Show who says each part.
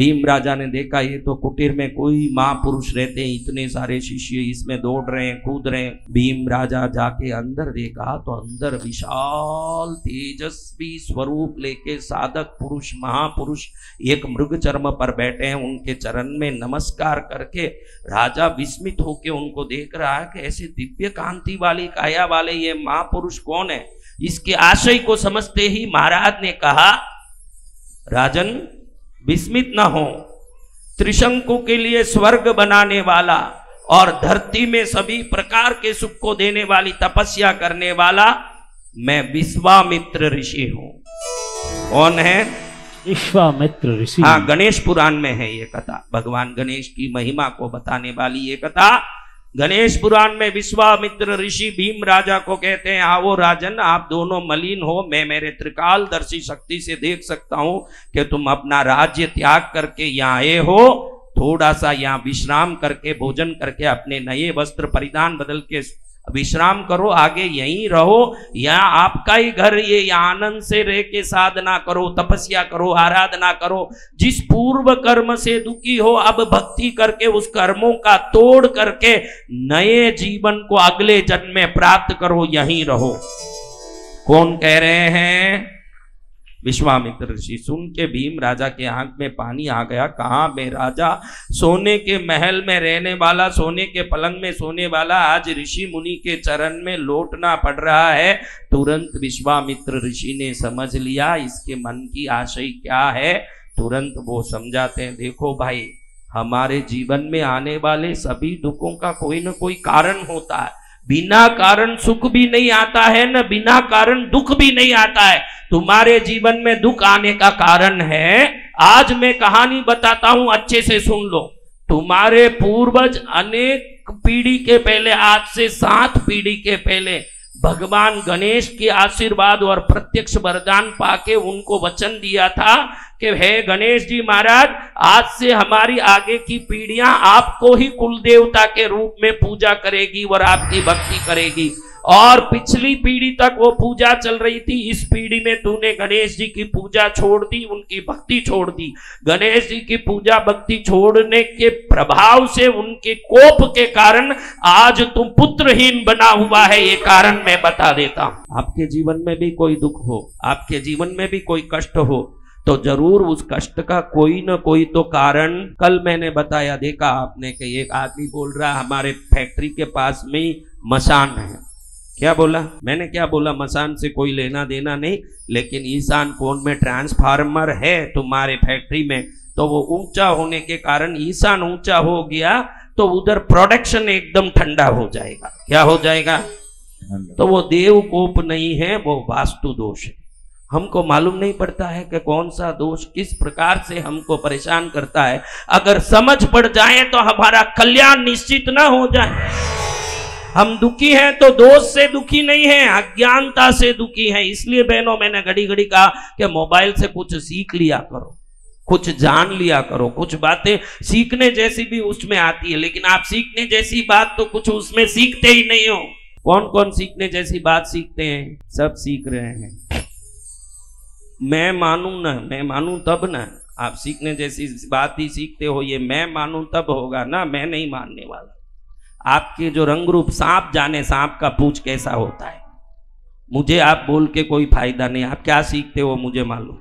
Speaker 1: भीम राजा ने देखा ये तो कुटीर में कोई महापुरुष रहते हैं, इतने सारे शिष्य इसमें दौड़ रहे हैं, कूद रहे हैं। भीम राजा जाके अंदर देखा तो अंदर विशाल तेजस्वी स्वरूप लेके साधक पुरुष महापुरुष एक मृग चर्म पर बैठे हैं। उनके चरण में नमस्कार करके राजा विस्मित होके उनको देख रहा है कि ऐसे दिव्य कांति वाली काया वाले ये महापुरुष कौन है। इसके आशय को समझते ही महाराज ने कहा, राजन विस्मित न हो, त्रिशंकु के लिए स्वर्ग बनाने वाला और धरती में सभी प्रकार के सुख को देने वाली तपस्या करने वाला मैं विश्वामित्र ऋषि हूं। कौन है?
Speaker 2: विश्वामित्र ऋषि।
Speaker 1: हाँ, गणेश पुराण में है ये कथा, भगवान गणेश की महिमा को बताने वाली ये कथा गणेश पुराण में विश्वामित्र ऋषि भीम राजा को कहते हैं, आओ राजन, आप दोनों मलिन हो, मैं मेरे त्रिकालदर्शी शक्ति से देख सकता हूं कि तुम अपना राज्य त्याग करके यहाँ आए हो। थोड़ा सा यहाँ विश्राम करके भोजन करके अपने नए वस्त्र परिधान बदल के विश्राम करो, आगे यहीं रहो, यहाँ आपका ही घर, ये यहाँ आनंद से रह के साधना करो, तपस्या करो, आराधना करो। जिस पूर्व कर्म से दुखी हो, अब भक्ति करके उस कर्मों का तोड़ करके नए जीवन को अगले जन्म में प्राप्त करो, यहीं रहो। कौन कह रहे हैं? विश्वामित्र ऋषि। सुन के भीम राजा के आंख में पानी आ गया। कहाँ मैं राजा, सोने के महल में रहने वाला, सोने के पलंग में सोने वाला, आज ऋषि मुनि के चरण में लौटना पड़ रहा है। तुरंत विश्वामित्र ऋषि ने समझ लिया इसके मन की आशय क्या है। तुरंत वो समझाते हैं, देखो भाई, हमारे जीवन में आने वाले सभी दुखों का कोई ना कोई कारण होता है। बिना कारण सुख भी नहीं आता है, न बिना कारण दुख भी नहीं आता है। तुम्हारे जीवन में दुख आने का कारण है, आज मैं कहानी बताता हूं, अच्छे से सुन लो। तुम्हारे पूर्वज अनेक पीढ़ी के पहले, आज से 7 पीढ़ी के पहले, भगवान गणेश के आशीर्वाद और प्रत्यक्ष वरदान पाके उनको वचन दिया था कि हे गणेश जी महाराज, आज से हमारी आगे की पीढ़ियां आपको ही कुल देवता के रूप में पूजा करेगी और आपकी भक्ति करेगी। और पिछली पीढ़ी तक वो पूजा चल रही थी, इस पीढ़ी में तूने गणेश जी की पूजा छोड़ दी, उनकी भक्ति छोड़ दी। गणेश जी की पूजा भक्ति छोड़ने के प्रभाव से, उनके कोप के कारण आज तुम पुत्रहीन बना हुआ है। ये कारण मैं बता देता हूं। आपके जीवन में भी कोई दुख हो, आपके जीवन में भी कोई कष्ट हो, तो जरूर उस कष्ट का कोई न कोई तो कारण। कल मैंने बताया, देखा आपने कि एक आदमी बोल रहा हमारे फैक्ट्री के पास में ही मसान है। क्या बोला? मैंने क्या बोला? मसान से कोई लेना देना नहीं, लेकिन ईशान कोण में ट्रांसफार्मर है तुम्हारे फैक्ट्री में, तो वो ऊंचा होने के कारण ईशान ऊंचा हो गया तो उधर प्रोडक्शन एकदम ठंडा हो जाएगा। क्या हो जाएगा? तो वो देव कोप नहीं है, वो वास्तु दोष है। हमको मालूम नहीं पड़ता है कि कौन सा दोष किस प्रकार से हमको परेशान करता है। अगर समझ पड़ जाए तो हमारा कल्याण निश्चित ना हो जाए। हम दुखी हैं तो दोष से दुखी नहीं है, अज्ञानता से दुखी है। इसलिए बहनों, मैंने घड़ी घड़ी कहा कि मोबाइल से कुछ सीख लिया करो, कुछ जान लिया करो। कुछ बातें सीखने जैसी भी उसमें आती है, लेकिन आप सीखने जैसी बात तो कुछ उसमें सीखते ही नहीं हो। कौन कौन सीखने जैसी बात सीखते हैं? सब सीख रहे हैं। मैं मानूं ना, मैं मानूं तब ना। आप सीखने जैसी बात ही सीखते हो, ये मैं मानूं तब होगा ना, मैं नहीं मानने वाला। आपके जो रंग रूप, सांप जाने सांप का पूंछ कैसा होता है, मुझे आप बोल के कोई फायदा नहीं। आप क्या सीखते हो मुझे मालूम।